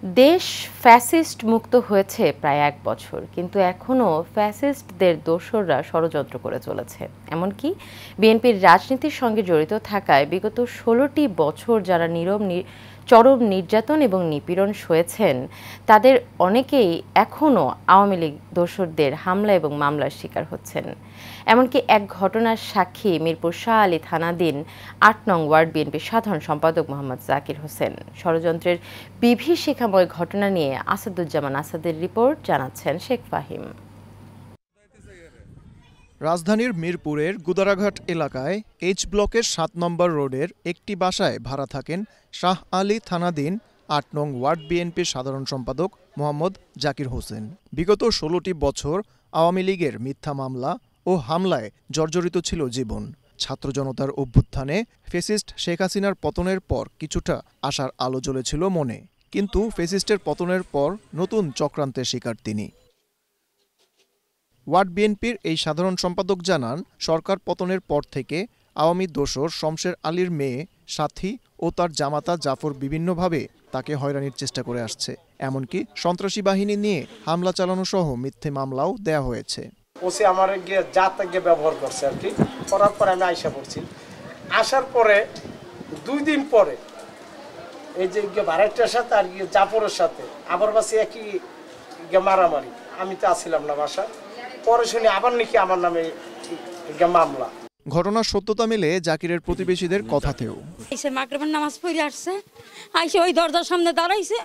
দেশ ফ্যাসিস্ট মুক্ত হয়েছে প্রায় ১ বছর, কিন্তু এখনও ফ্যাসিস্টদের দোসররা ষড়যন্ত্র করে চলেছে। এমনকি বিএনপির রাজনীতির সঙ্গে জড়িত থাকায় বিগত ১৬টি বছর যারা চরম নির্যাতন এবং নিপীড়ন সয়েছেন, তাদের অনেকেই এখনও আওয়ামী লীগ দোসরদের হামলা এবং মামলার শিকার হচ্ছেন। এমনকি এক ঘটনার সাক্ষী মিরপুর শাহ আলী থানাধীন ৮ নং ওয়ার্ড বিএনপির সাধারণ সম্পাদক মোহাম্মদ জাকির হোসেন। ষড়যন্ত্রের বিভীষিকাময় ঘটনা নিয়ে আসাদুজ্জামান আসাদের রিপোর্ট, জানাচ্ছেন শেখ ফাহিম। রাজধানীর মিরপুরের গুদারাঘাট এলাকায় এইচ ব্লকের ৭ নম্বর রোডের একটি বাসায় ভাড়া থাকেন শাহ আলী থানাধীন ৮ নং ওয়ার্ড বিএনপির সাধারণ সম্পাদক মোহাম্মদ জাকির হোসেন। বিগত ১৬টি বছর আওয়ামী লীগের মিথ্যা মামলা ও হামলায় জর্জরিত ছিল জীবন। ছাত্র জনতার অভ্যুত্থানে ফ্যাসিস্ট শেখ হাসিনার পতনের পর কিছুটা আশার আলো জ্বলেছিল মনে, কিন্তু ফ্যাসিস্টের পতনের পর নতুন চক্রান্তের শিকার তিনি। ওয়ার্ড বিএনপির এই সাধারণ সম্পাদক জানান, সরকার পতনের পর থেকে আওয়ামী দোসর শমশের আলীর মেয়ে সাথী ও তার জামাতা জাফর বিভিন্নভাবে তাকে হয়রানির চেষ্টা করে আসছে। এমনকি সন্ত্রাসী বাহিনী নিয়ে হামলা চালানো সহ মিথ্যে মামলাও দেয়া হয়েছে। ওসি আমার গিয়ে জাতকে ব্যবহার করছে আর কি, করার পরে আমি আইসা পড়ছি। আসার পরে 2 দিন পরে এই যে ভাড়াটার সাথে আর জাফরের সাথে আবার বাসে একই মারামারি। আমি তো আসছিলাম না বাসা, পরে শুনি আবার নাকি আমার নামে মামলা। ঘটনার সত্যতা মেলে জাকিরের প্রতিবেশীদের কথাতেও। মাগরিবের নামাজ পড়ে আসছে, আইসে ওই দরজার সামনে দাঁড়াইছে,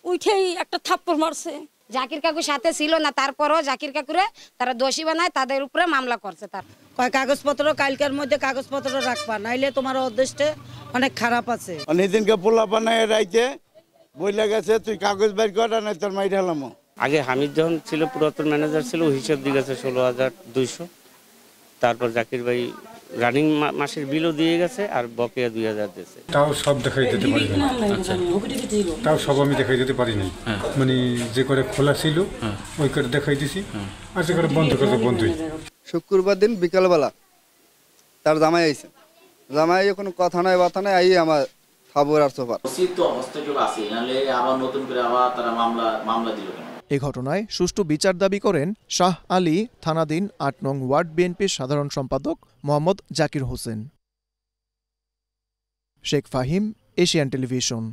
উঠেই একটা থাপ্পড় মারছে। জাকির কাকু সাথে ছিল না, তারপরও জাকির কাকুরে তারা দোষী বানায়, তাদের উপরে মামলা করছে। তার কয় কাগজপত্র কালকের মধ্যে কাগজপত্র রাখবা, নাইলে তোমার উদ্দেশ্যে অনেক খারাপ আছে। অনেকদিনকে পোলা বানায় রাইতে বইলা গেছে, তুই কাগজ বের কর না তোর মাই ঢালাম। আগে হামিদ যখন ছিল পুরাতন ম্যানেজার ছিল, হিসাব দিয়ে গেছে ১৬,২০০। তারপর জাকির ভাই রানিং মাসের বিলও দিয়ে গেছে আর বকেয়া ২,০০০ দিয়েছে। তাও সব দেখাই দিতে পারি না, তাও সব আমি দেখাই দিতে পারিনি। মানে যে করে খোলা ছিল ওই করে দেখাই দিছি, আর যে করে বন্ধ করে বন্ধই। শুক্রবার দিন বিকালবেলা তার জামাই আইছে, জামাই কোনো কথা নাই বার্তা নাই, আই আমার খবর আর সোফার এই ঘটনায় সুষ্ঠু বিচার দাবি করেন শাহ আলী থানাধীন ৮ নং ওয়ার্ড বিএনপির সাধারণ সম্পাদক মোহাম্মদ জাকির হোসেন। Sheikh Fahim, Asian television.